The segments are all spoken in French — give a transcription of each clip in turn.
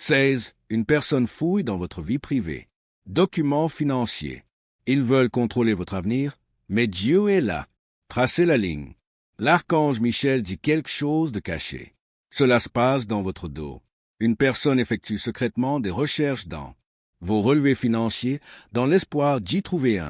16. Une personne fouille dans votre vie privée. Documents financiers. Ils veulent contrôler votre avenir, mais Dieu est là. Tracez la ligne. L'archange Michel dit quelque chose de caché. Cela se passe dans votre dos. Une personne effectue secrètement des recherches dans vos relevés financiers dans l'espoir d'y trouver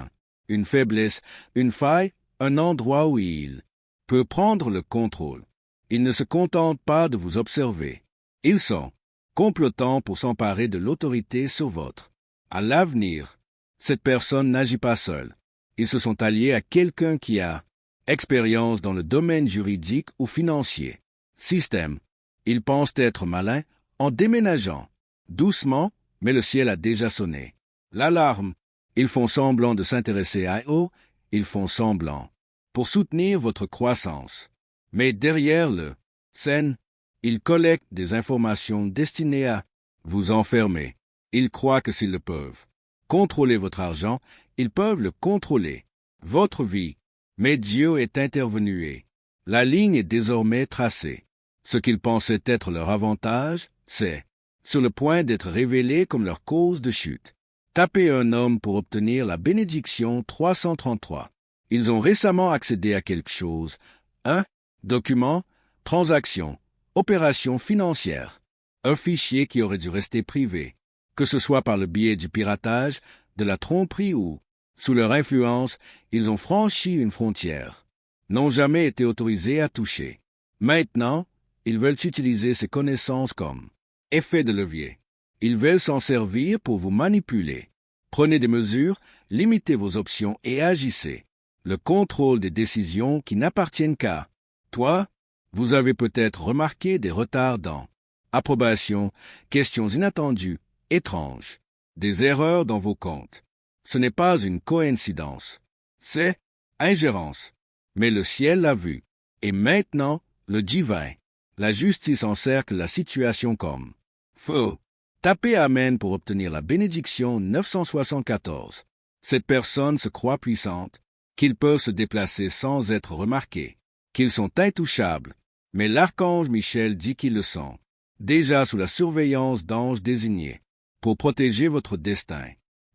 une faiblesse, une faille, un endroit où il peut prendre le contrôle. Ils ne se contentent pas de vous observer. Ils sont complotant pour s'emparer de l'autorité sur votre. À l'avenir, cette personne n'agit pas seule. Ils se sont alliés à quelqu'un qui a expérience dans le domaine juridique ou financier. Système. Ils pensent être malins en déménageant. Doucement, mais le ciel a déjà sonné. L'alarme. Ils font semblant de s'intéresser à eux, ils font semblant pour soutenir votre croissance. Mais derrière le scène, ils collectent des informations destinées à vous enfermer. Ils croient que s'ils le peuvent contrôler votre argent, ils peuvent le contrôler, votre vie. Mais Dieu est intervenu et la ligne est désormais tracée. Ce qu'ils pensaient être leur avantage, c'est sur le point d'être révélé comme leur cause de chute. Tapez un homme pour obtenir la bénédiction 333. Ils ont récemment accédé à quelque chose. Un document, transaction, opération financière. Un fichier qui aurait dû rester privé, que ce soit par le biais du piratage, de la tromperie ou, sous leur influence, ils ont franchi une frontière. N'ont jamais été autorisés à toucher. Maintenant, ils veulent utiliser ces connaissances comme effet de levier. Ils veulent s'en servir pour vous manipuler. Prenez des mesures, limitez vos options et agissez. Le contrôle des décisions qui n'appartiennent qu'à toi. Vous avez peut-être remarqué des retards dans approbation, questions inattendues, étranges, des erreurs dans vos comptes. Ce n'est pas une coïncidence. C'est ingérence. Mais le ciel l'a vu. Et maintenant, le divin. La justice encercle la situation comme feu. Tapez Amen pour obtenir la bénédiction 974. Cette personne se croit puissante, qu'ils peuvent se déplacer sans être remarqués, qu'ils sont intouchables, mais l'archange Michel dit qu'ils le sont, déjà sous la surveillance d'anges désignés, pour protéger votre destin.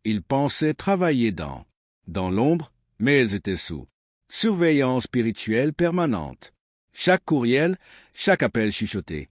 Ils pensaient travailler dans l'ombre, mais ils étaient sous surveillance spirituelle permanente. Chaque courriel, chaque appel chuchoté,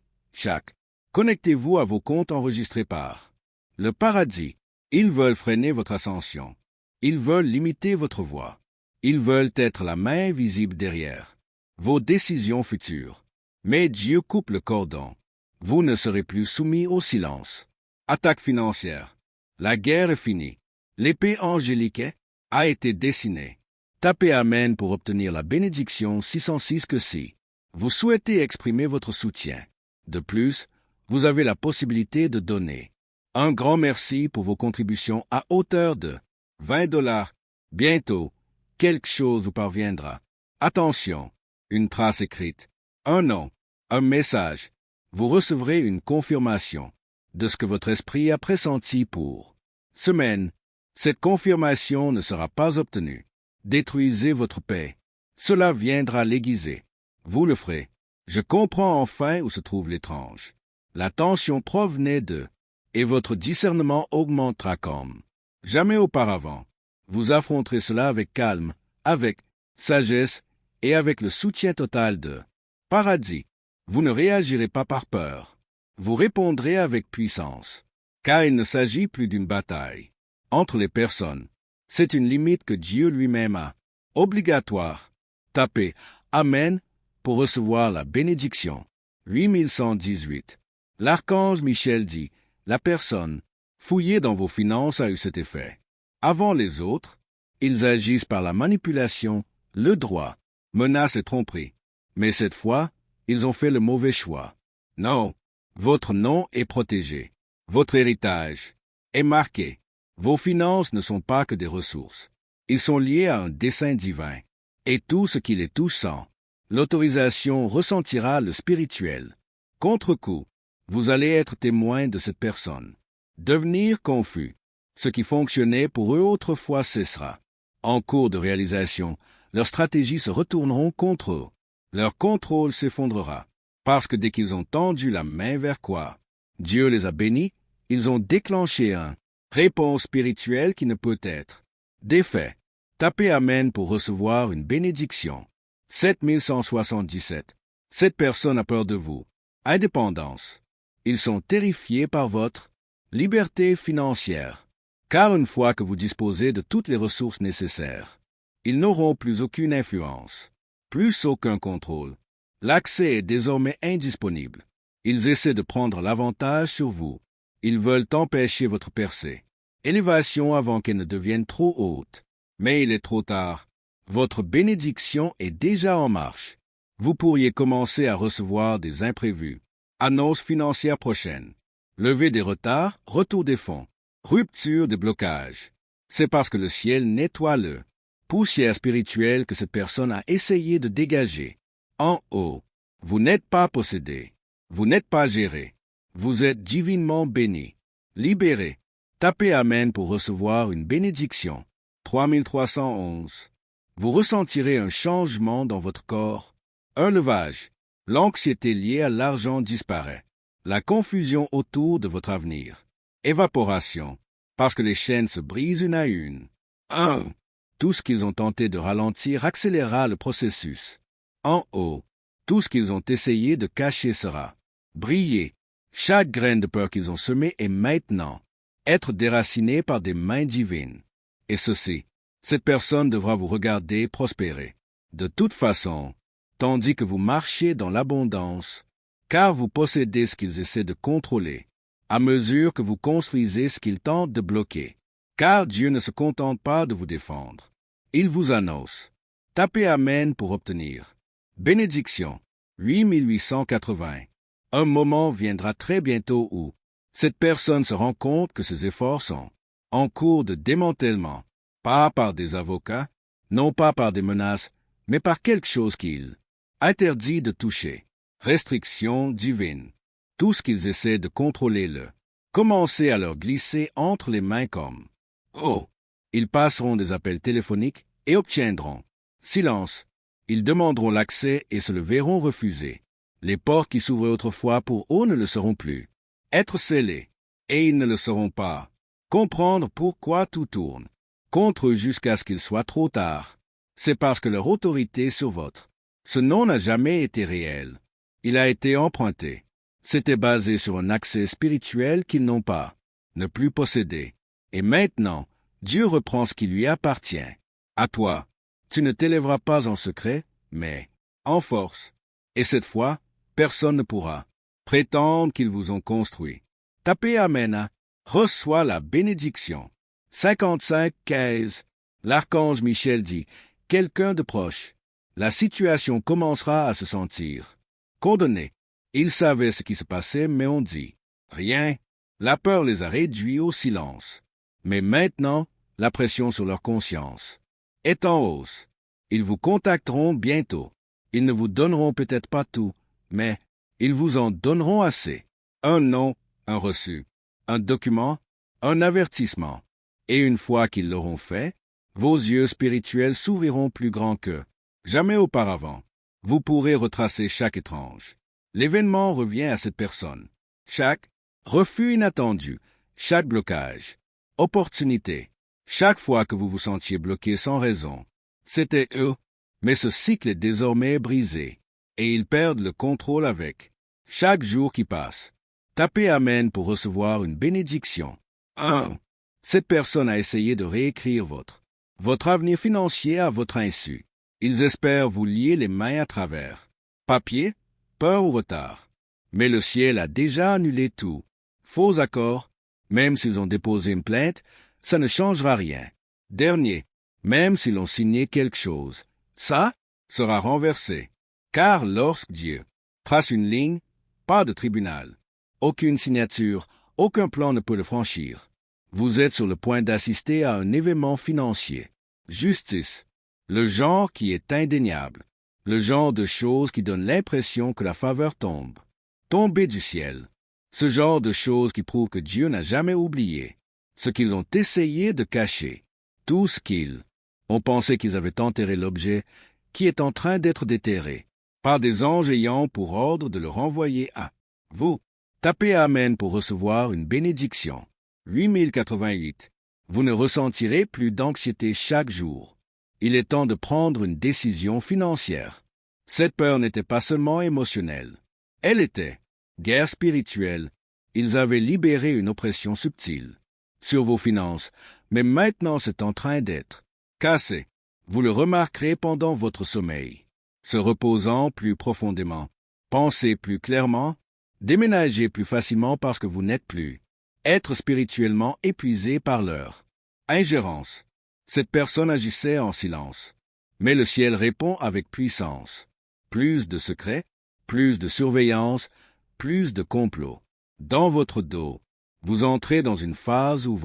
connectez-vous à vos comptes enregistrés par le paradis. Ils veulent freiner votre ascension. Ils veulent limiter votre voix. Ils veulent être la main visible derrière vos décisions futures. Mais Dieu coupe le cordon. Vous ne serez plus soumis au silence. Attaque financière. La guerre est finie. L'épée angélique a été dessinée. Tapez Amen pour obtenir la bénédiction 606 que si vous souhaitez exprimer votre soutien. De plus, vous avez la possibilité de donner. Un grand merci pour vos contributions à hauteur de $20. Bientôt, quelque chose vous parviendra. Attention, une trace écrite, un nom, un message. Vous recevrez une confirmation de ce que votre esprit a pressenti pour semaine. Cette confirmation ne sera pas obtenue. Détruisez votre paix. Cela viendra l'aiguiser. Vous le ferez. Je comprends enfin où se trouve l'étrange. La tension provenait de, et votre discernement augmentera comme jamais auparavant. Vous affronterez cela avec calme, avec sagesse et avec le soutien total de paradis. Vous ne réagirez pas par peur. Vous répondrez avec puissance. Car il ne s'agit plus d'une bataille entre les personnes. C'est une limite que Dieu lui-même a. Obligatoire. Tapez Amen pour recevoir la bénédiction. 8118. L'archange Michel dit, la personne fouillée dans vos finances a eu cet effet. Avant les autres, ils agissent par la manipulation, le droit, menace et tromperie. Mais cette fois, ils ont fait le mauvais choix. Non, votre nom est protégé. Votre héritage est marqué. Vos finances ne sont pas que des ressources. Ils sont liés à un dessein divin. Et tout ce qui les touche sans l'autorisation ressentira le spirituel. Contre-coup, vous allez être témoin de cette personne. Devenir confus. Ce qui fonctionnait pour eux autrefois cessera. En cours de réalisation, leurs stratégies se retourneront contre eux. Leur contrôle s'effondrera. Parce que dès qu'ils ont tendu la main vers quoi Dieu les a bénis, ils ont déclenché un réponse spirituelle qui ne peut être défait. Tapez Amen pour recevoir une bénédiction. 7177. Cette personne a peur de vous. Indépendance. Ils sont terrifiés par votre liberté financière. Car une fois que vous disposez de toutes les ressources nécessaires, ils n'auront plus aucune influence, plus aucun contrôle. L'accès est désormais indisponible. Ils essaient de prendre l'avantage sur vous. Ils veulent empêcher votre percée. Élévation avant qu'elle ne devienne trop haute. Mais il est trop tard. Votre bénédiction est déjà en marche. Vous pourriez commencer à recevoir des imprévus. Annonce financière prochaine. Levée des retards, retour des fonds. Rupture des blocages. C'est parce que le ciel nettoie le poussière spirituelle que cette personne a essayé de dégager. En haut, vous n'êtes pas possédé. Vous n'êtes pas géré. Vous êtes divinement béni. Libéré. Tapez Amen pour recevoir une bénédiction. 3311. Vous ressentirez un changement dans votre corps. Un levage. L'anxiété liée à l'argent disparaît. La confusion autour de votre avenir. Évaporation. Parce que les chaînes se brisent une à une. 1. Tout ce qu'ils ont tenté de ralentir accélérera le processus. En haut. Tout ce qu'ils ont essayé de cacher sera briller. Chaque graine de peur qu'ils ont semée est maintenant être déracinée par des mains divines. Et ceci, cette personne devra vous regarder prospérer. De toute façon, tandis que vous marchez dans l'abondance, car vous possédez ce qu'ils essaient de contrôler, à mesure que vous construisez ce qu'ils tentent de bloquer. Car Dieu ne se contente pas de vous défendre. Il vous annonce. Tapez Amen pour obtenir. Bénédiction. 8880. Un moment viendra très bientôt où cette personne se rend compte que ses efforts sont en cours de démantèlement, pas par des avocats, non pas par des menaces, mais par quelque chose qu'il interdit de toucher. Restriction divine. Tout ce qu'ils essaient de contrôler le commencez à leur glisser entre les mains comme oh. Ils passeront des appels téléphoniques et obtiendront silence. Ils demanderont l'accès et se le verront refuser. Les portes qui s'ouvraient autrefois pour eux ne le seront plus. Être scellés, et ils ne le seront pas. Comprendre pourquoi tout tourne contre eux jusqu'à ce qu'il soit trop tard. C'est parce que leur autorité sur votre ce nom n'a jamais été réel. Il a été emprunté. C'était basé sur un accès spirituel qu'ils n'ont pas, ne plus posséder. Et maintenant, Dieu reprend ce qui lui appartient. À toi. Tu ne t'élèveras pas en secret, mais en force. Et cette fois, personne ne pourra prétendre qu'ils vous ont construit. Tapez Amen. Reçois la bénédiction. 55-15. L'archange Michel dit, quelqu'un de proche. La situation commencera à se sentir condamnée. Ils savaient ce qui se passait, mais on dit rien. La peur les a réduits au silence. Mais maintenant, la pression sur leur conscience est en hausse. Ils vous contacteront bientôt. Ils ne vous donneront peut-être pas tout, mais ils vous en donneront assez. Un nom, un reçu, un document, un avertissement. Et une fois qu'ils l'auront fait, vos yeux spirituels s'ouvriront plus grands que jamais auparavant. Vous pourrez retracer chaque étrange. L'événement revient à cette personne. Chaque refus inattendu, chaque blocage, opportunité, chaque fois que vous vous sentiez bloqué sans raison. C'était eux, mais ce cycle est désormais brisé, et ils perdent le contrôle avec chaque jour qui passe. Tapez Amen pour recevoir une bénédiction. 1. Cette personne a essayé de réécrire votre avenir financier à votre insu. Ils espèrent vous lier les mains à travers papier, peur ou retard. Mais le ciel a déjà annulé tout. Faux accords, même s'ils ont déposé une plainte, ça ne changera rien. Dernier, même s'ils ont signé quelque chose, ça sera renversé. Car lorsque Dieu trace une ligne, pas de tribunal, aucune signature, aucun plan ne peut le franchir. Vous êtes sur le point d'assister à un événement financier. Justice, le genre qui est indéniable, le genre de choses qui donne l'impression que la faveur tombe. Tomber du ciel. Ce genre de choses qui prouve que Dieu n'a jamais oublié ce qu'ils ont essayé de cacher. Tout ce qu'ils ont pensé qu'ils avaient enterré l'objet qui est en train d'être déterré par des anges ayant pour ordre de le renvoyer à vous. Tapez Amen pour recevoir une bénédiction. 8088. Vous ne ressentirez plus d'anxiété chaque jour. Il est temps de prendre une décision financière. Cette peur n'était pas seulement émotionnelle. Elle était guerre spirituelle. Ils avaient libéré une oppression subtile sur vos finances, mais maintenant c'est en train d'être cassé. Vous le remarquerez pendant votre sommeil. Se reposant plus profondément, pensez plus clairement, déménagez plus facilement parce que vous n'êtes plus être spirituellement épuisé par leur ingérence. Cette personne agissait en silence, mais le ciel répond avec puissance. Plus de secrets, plus de surveillance, plus de complots. Dans votre dos, vous entrez dans une phase où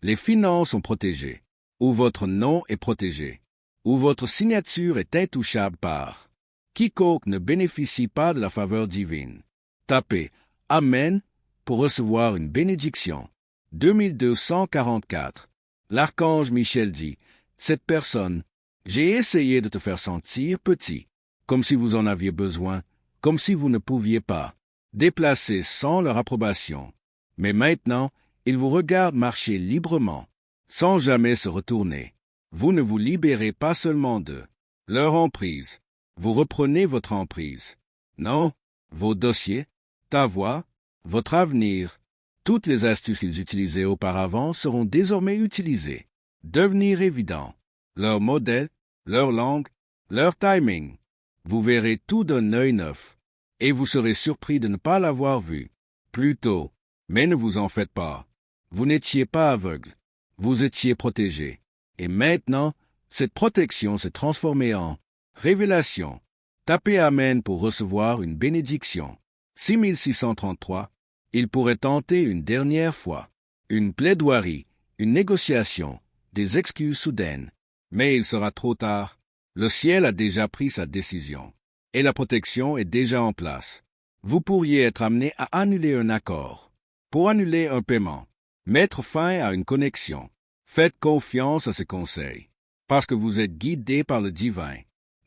les finances sont protégées, où votre nom est protégé, où votre signature est intouchable par quiconque ne bénéficie pas de la faveur divine. Tapez Amen pour recevoir une bénédiction. 2244. L'archange Michel dit, cette personne, j'ai essayé de te faire sentir petit, comme si vous en aviez besoin, comme si vous ne pouviez pas déplacer sans leur approbation. Mais maintenant, ils vous regardent marcher librement, sans jamais se retourner. Vous ne vous libérez pas seulement de leur emprise, vous reprenez votre emprise. Non, vos dossiers, ta voix, votre avenir, toutes les astuces qu'ils utilisaient auparavant seront désormais utilisées. Devenir évident. Leur modèle, leur langue, leur timing. Vous verrez tout d'un œil neuf, et vous serez surpris de ne pas l'avoir vu plus tôt. Mais ne vous en faites pas. Vous n'étiez pas aveugle. Vous étiez protégé. Et maintenant, cette protection s'est transformée en révélation. Tapez Amen pour recevoir une bénédiction. 6633. Il pourrait tenter une dernière fois. Une plaidoirie, une négociation, des excuses soudaines. Mais il sera trop tard. Le ciel a déjà pris sa décision. Et la protection est déjà en place. Vous pourriez être amené à annuler un accord. Pour annuler un paiement. Mettre fin à une connexion. Faites confiance à ses conseils. Parce que vous êtes guidé par le divin.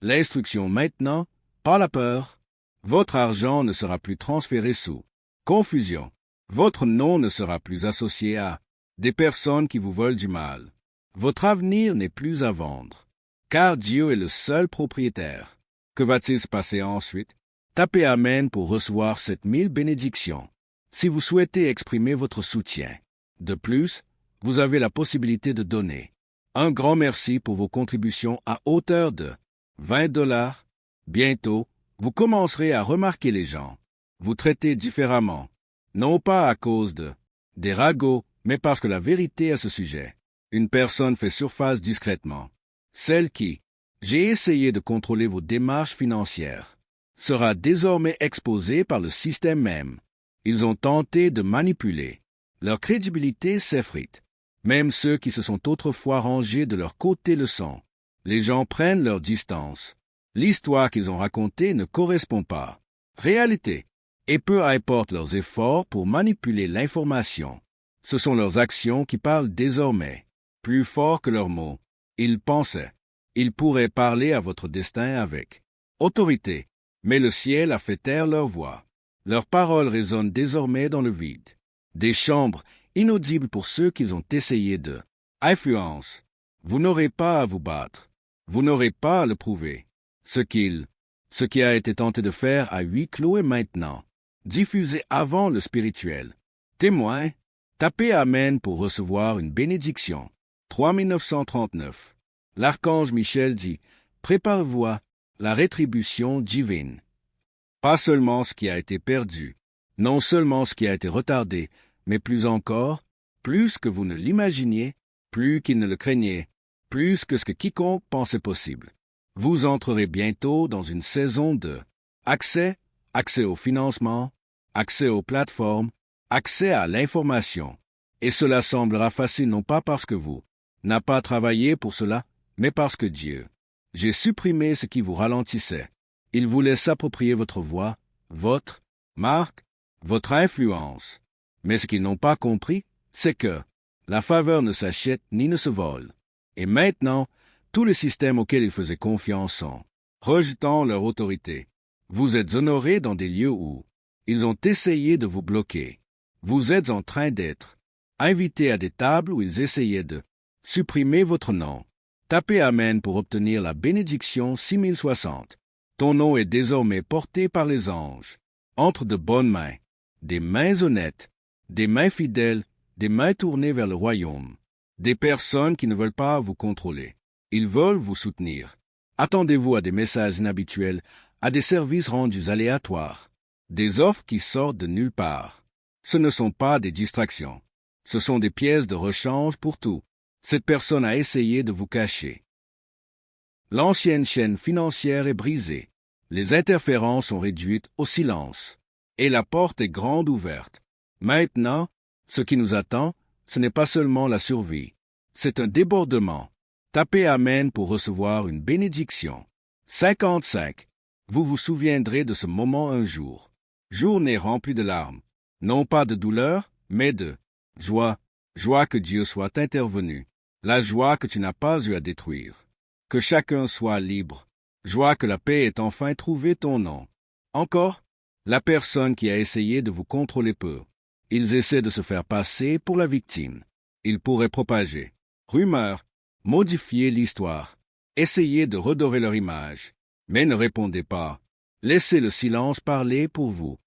L'instruction maintenant, pas la peur. Votre argent ne sera plus transféré sous confusion. Votre nom ne sera plus associé à des personnes qui vous veulent du mal. Votre avenir n'est plus à vendre. Car Dieu est le seul propriétaire. Que va-t-il se passer ensuite? Tapez Amen pour recevoir 7000 bénédictions. Si vous souhaitez exprimer votre soutien. De plus, vous avez la possibilité de donner. Un grand merci pour vos contributions à hauteur de $20. Bientôt, vous commencerez à remarquer les gens. Vous traitez différemment. Non pas à cause des ragots, mais parce que la vérité à ce sujet. Une personne fait surface discrètement. Celle qui, j'ai essayé de contrôler vos démarches financières, sera désormais exposée par le système même. Ils ont tenté de manipuler. Leur crédibilité s'effrite. Même ceux qui se sont autrefois rangés de leur côté le sont. Les gens prennent leur distance. L'histoire qu'ils ont racontée ne correspond pas. Réalité. Et peu importe leurs efforts pour manipuler l'information. Ce sont leurs actions qui parlent désormais. Plus fort que leurs mots. Ils pensaient. Ils pourraient parler à votre destin avec autorité. Mais le ciel a fait taire leur voix. Leurs paroles résonnent désormais dans le vide. Des chambres inaudibles pour ceux qu'ils ont essayé de influence. Vous n'aurez pas à vous battre. Vous n'aurez pas à le prouver. Ce qui a été tenté de faire à huis clos est maintenant diffusé avant le spirituel. Témoin, tapez Amen pour recevoir une bénédiction. 3939. L'archange Michel dit, prépare-vous à la rétribution divine. Pas seulement ce qui a été perdu, non seulement ce qui a été retardé, mais plus encore, plus que vous ne l'imaginiez, plus qu'il ne le craignait, plus que ce que quiconque pensait possible. Vous entrerez bientôt dans une saison de accès au financement, accès aux plateformes, accès à l'information. Et cela semblera facile non pas parce que vous n'avez pas travaillé pour cela, mais parce que Dieu. J'ai supprimé ce qui vous ralentissait. Il voulait s'approprier votre voix, votre marque, votre influence. Mais ce qu'ils n'ont pas compris, c'est que la faveur ne s'achète ni ne se vole. Et maintenant, tous les systèmes auxquels ils faisaient confiance sont rejetant leur autorité. Vous êtes honorés dans des lieux où Ils ont essayé de vous bloquer. Vous êtes en train d'être invité à des tables où ils essayaient de supprimer votre nom. Tapez Amen pour obtenir la bénédiction 6060. Ton nom est désormais porté par les anges, entre de bonnes mains, des mains honnêtes, des mains fidèles, des mains tournées vers le royaume, des personnes qui ne veulent pas vous contrôler. Ils veulent vous soutenir. Attendez-vous à des messages inhabituels, à des services rendus aléatoires, des offres qui sortent de nulle part. Ce ne sont pas des distractions. Ce sont des pièces de rechange pour tout. Cette personne a essayé de vous cacher. L'ancienne chaîne financière est brisée. Les interférences sont réduites au silence. Et la porte est grande ouverte. Maintenant, ce qui nous attend, ce n'est pas seulement la survie. C'est un débordement. Tapez Amen pour recevoir une bénédiction. 55. Vous vous souviendrez de ce moment un jour. Journée remplie de larmes. Non pas de douleur, mais de joie. Joie que Dieu soit intervenu. La joie que tu n'as pas eu à détruire. Que chacun soit libre. Joie que la paix ait enfin trouvé ton nom. Encore, la personne qui a essayé de vous contrôler peut. Ils essaient de se faire passer pour la victime. Ils pourraient propager rumeurs, modifier l'histoire, essayer de redorer leur image. Mais ne répondez pas. Laissez le silence parler pour vous.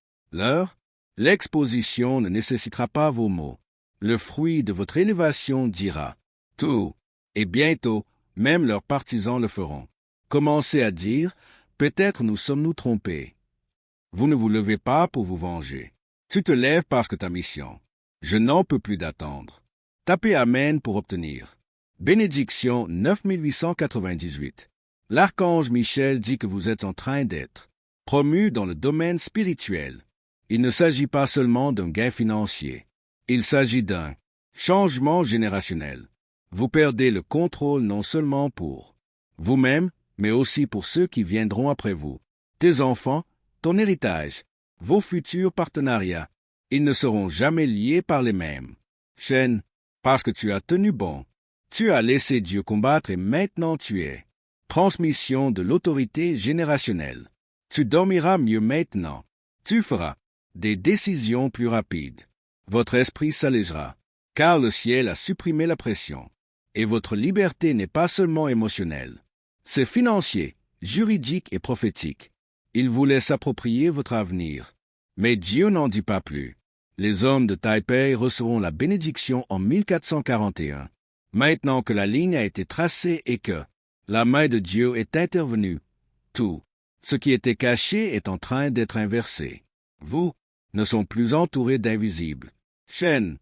L'exposition ne nécessitera pas vos mots. Le fruit de votre élévation dira tout. Et bientôt, même leurs partisans le feront. Commencez à dire, peut-être nous sommes-nous trompés. Vous ne vous levez pas pour vous venger. Tu te lèves parce que ta mission. Je n'en peux plus d'attendre. Tapez Amen pour obtenir. Bénédiction 9898. L'archange Michel dit que vous êtes en train d'être promu dans le domaine spirituel. Il ne s'agit pas seulement d'un gain financier. Il s'agit d'un changement générationnel. Vous perdez le contrôle non seulement pour vous-même, mais aussi pour ceux qui viendront après vous. Tes enfants, ton héritage, vos futurs partenariats, ils ne seront jamais liés par les mêmes chaînes, parce que tu as tenu bon. Tu as laissé Dieu combattre et maintenant tu es transmission de l'autorité générationnelle. Tu dormiras mieux maintenant. Tu feras des décisions plus rapides. Votre esprit s'allégera, car le ciel a supprimé la pression. Et votre liberté n'est pas seulement émotionnelle. C'est financier, juridique et prophétique. Il voulait s'approprier votre avenir. Mais Dieu n'en dit pas plus. Les hommes de Taipei recevront la bénédiction en 1441. Maintenant que la ligne a été tracée et que la main de Dieu est intervenue, tout ce qui était caché est en train d'être inversé. Vous ne sont plus entourés d'invisibles chaînes.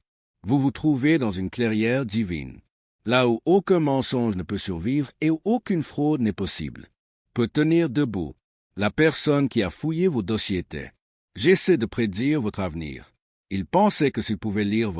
Vous vous trouvez dans une clairière divine, là où aucun mensonge ne peut survivre et où aucune fraude n'est possible. Peut tenir debout. La personne qui a fouillé vos dossiers était. J'essaie de prédire votre avenir. Il pensait que s'il pouvait lire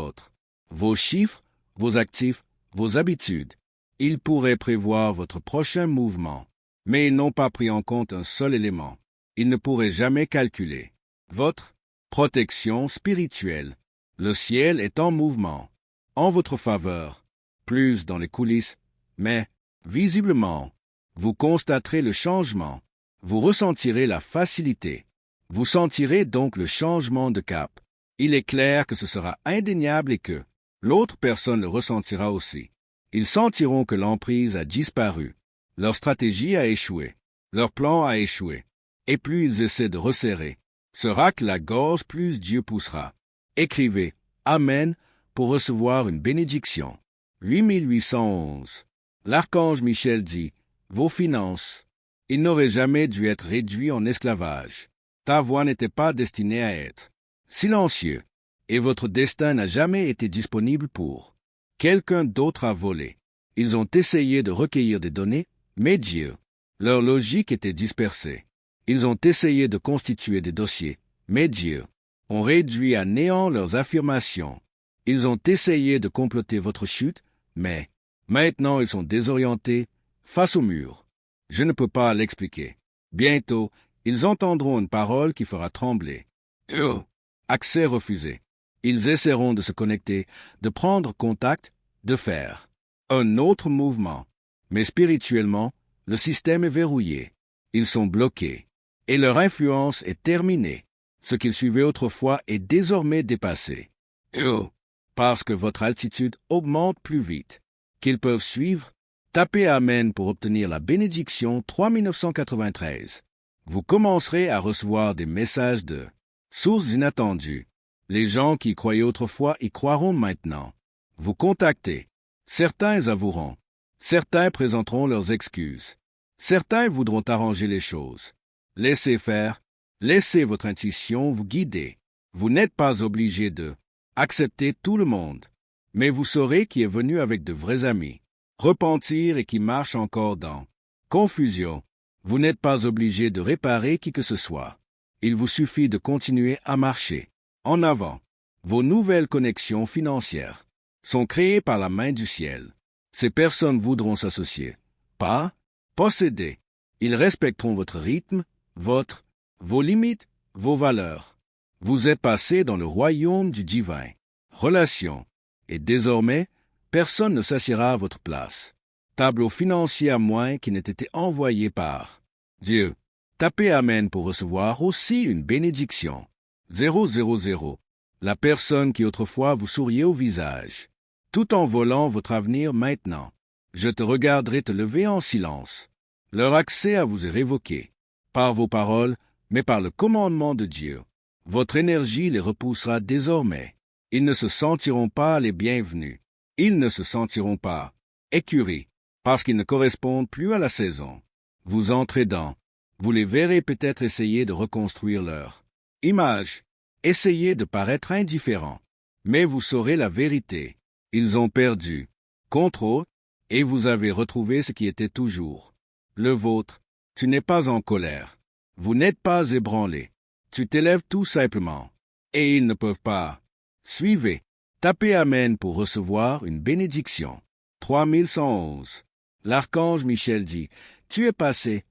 vos chiffres, vos actifs, vos habitudes, il pourrait prévoir votre prochain mouvement. Mais ils n'ont pas pris en compte un seul élément. Ils ne pourraient jamais calculer votre protection spirituelle. Le ciel est en mouvement, en votre faveur, plus dans les coulisses, mais, visiblement, vous constaterez le changement. Vous ressentirez la facilité. Vous sentirez donc le changement de cap. Il est clair que ce sera indéniable et que l'autre personne le ressentira aussi. Ils sentiront que l'emprise a disparu. Leur stratégie a échoué. Leur plan a échoué. Et plus ils essaient de resserrer, sera que la gorge, plus Dieu poussera. Écrivez Amen pour recevoir une bénédiction. 8811. L'archange Michel dit, vos finances, ils n'auraient jamais dû être réduits en esclavage. Ta voix n'était pas destinée à être silencieux, et votre destin n'a jamais été disponible pour quelqu'un d'autre à voler. Ils ont essayé de recueillir des données, mais Dieu, leur logique était dispersée. Ils ont essayé de constituer des dossiers, mais Dieu, ont réduit à néant leurs affirmations. Ils ont essayé de comploter votre chute, mais maintenant ils sont désorientés face au mur. Je ne peux pas l'expliquer. Bientôt, ils entendront une parole qui fera trembler. Accès refusé. Ils essaieront de se connecter, de prendre contact, de faire un autre mouvement. Mais spirituellement, le système est verrouillé. Ils sont bloqués. Et leur influence est terminée. Ce qu'ils suivaient autrefois est désormais dépassé. Oh, parce que votre altitude augmente plus vite qu'ils peuvent suivre, tapez Amen pour obtenir la bénédiction 3993. Vous commencerez à recevoir des messages de sources inattendues. Les gens qui croyaient autrefois y croiront maintenant. Vous contactez. Certains avoueront. Certains présenteront leurs excuses. Certains voudront arranger les choses. Laissez faire. Laissez votre intuition vous guider. Vous n'êtes pas obligé de accepter tout le monde. Mais vous saurez qui est venu avec de vrais amis. Repentir et qui marche encore dans confusion. Vous n'êtes pas obligé de réparer qui que ce soit. Il vous suffit de continuer à marcher. En avant. Vos nouvelles connexions financières sont créées par la main du ciel. Ces personnes voudront s'associer. Pas posséder. Ils respecteront votre rythme, vos limites, vos valeurs. Vous êtes passé dans le royaume du divin. Relation. Et désormais, personne ne s'assiera à votre place. Tableau financier à moins qui n'ait été envoyé par Dieu. Tapez Amen pour recevoir aussi une bénédiction. 000. La personne qui autrefois vous souriait au visage. Tout en volant votre avenir maintenant. Je te regarderai te lever en silence. Leur accès à vous est révoqué. Par vos paroles, mais par le commandement de Dieu. Votre énergie les repoussera désormais. Ils ne se sentiront pas les bienvenus. Ils ne se sentiront pas écurés, parce qu'ils ne correspondent plus à la saison. Vous entrez dans. Vous les verrez peut-être essayer de reconstruire leur image. Essayez de paraître indifférent. Mais vous saurez la vérité. Ils ont perdu contrôle, et vous avez retrouvé ce qui était toujours le vôtre. Tu n'es pas en colère. Vous n'êtes pas ébranlé. Tu t'élèves tout simplement. Et ils ne peuvent pas. Suivez. Tapez Amen pour recevoir une bénédiction. 3111. L'archange Michel dit, tu es passé.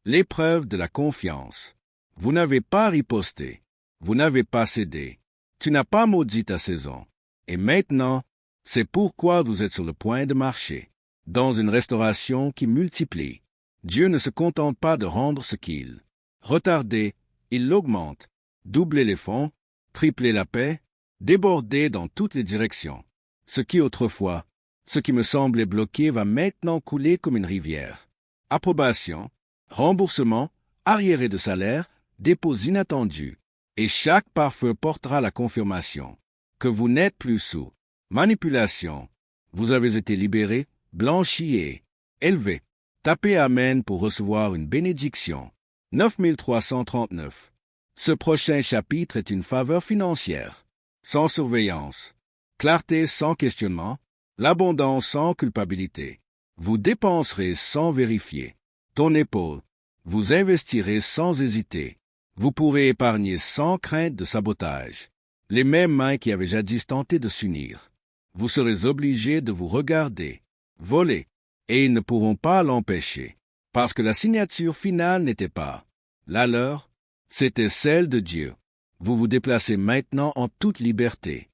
L'épreuve de la confiance. Vous n'avez pas riposté. Vous n'avez pas cédé. Tu n'as pas maudit ta saison. Et maintenant, c'est pourquoi vous êtes sur le point de marcher. Dans une restauration qui multiplie. Dieu ne se contente pas de rendre ce qu'il retardait, il l'augmente. Doublez les fonds, triplez la paix, débordez dans toutes les directions. Ce qui autrefois, ce qui me semblait bloqué va maintenant couler comme une rivière. Approbation, remboursement, arriéré de salaire, dépôts inattendus. Et chaque pare-feu portera la confirmation que vous n'êtes plus sous manipulation. Vous avez été libéré, blanchi et élevé. Tapez Amen pour recevoir une bénédiction. 9339. Ce prochain chapitre est une faveur financière, sans surveillance, clarté sans questionnement, l'abondance sans culpabilité. Vous dépenserez sans vérifier. Ton épaule. Vous investirez sans hésiter. Vous pourrez épargner sans crainte de sabotage. Les mêmes mains qui avaient jadis tenté de s'unir. Vous serez obligés de vous regarder, voler, et ils ne pourront pas l'empêcher, parce que la signature finale n'était pas la leur, c'était celle de Dieu. Vous vous déplacez maintenant en toute liberté.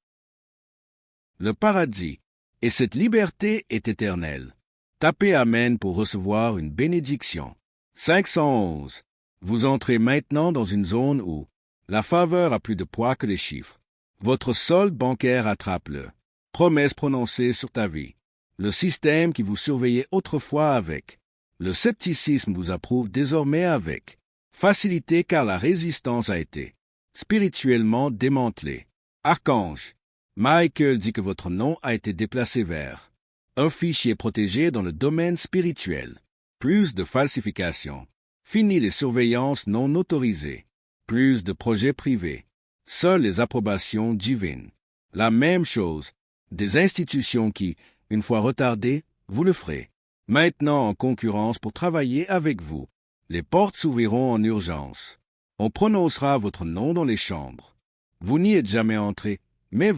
Le paradis, et cette liberté est éternelle. Tapez Amen pour recevoir une bénédiction. 511. Vous entrez maintenant dans une zone où la faveur a plus de poids que les chiffres. Votre solde bancaire attrape le promesse prononcée sur ta vie. Le système qui vous surveillait autrefois avec le scepticisme vous approuve désormais avec facilité car la résistance a été spirituellement démantelée. Archange, Michael dit que votre nom a été déplacé vers un fichier protégé dans le domaine spirituel. Plus de falsifications. Fini les surveillances non autorisées. Plus de projets privés. Seules les approbations divines. La même chose. Des institutions qui, une fois retardées, vous le ferez. Maintenant en concurrence pour travailler avec vous. Les portes s'ouvriront en urgence. On prononcera votre nom dans les chambres. Vous n'y êtes jamais entré, mais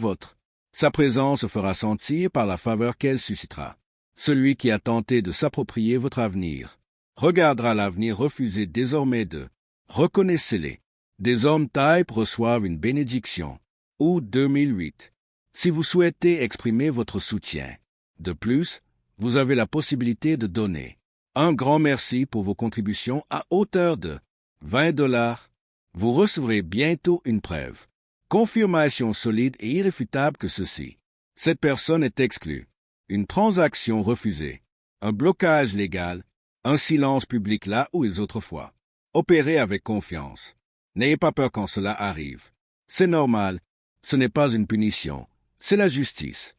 sa présence se fera sentir par la faveur qu'elle suscitera. Celui qui a tenté de s'approprier votre avenir regardera l'avenir refusé désormais de. Reconnaissez-les. Des hommes type reçoivent une bénédiction. Août 2008. Si vous souhaitez exprimer votre soutien. De plus, vous avez la possibilité de donner. Un grand merci pour vos contributions à hauteur de $20, Vous recevrez bientôt une preuve. Confirmation solide et irréfutable que ceci. Cette personne est exclue. Une transaction refusée. Un blocage légal. Un silence public là où ils autrefois. Opérez avec confiance. N'ayez pas peur quand cela arrive. C'est normal. Ce n'est pas une punition. C'est la justice.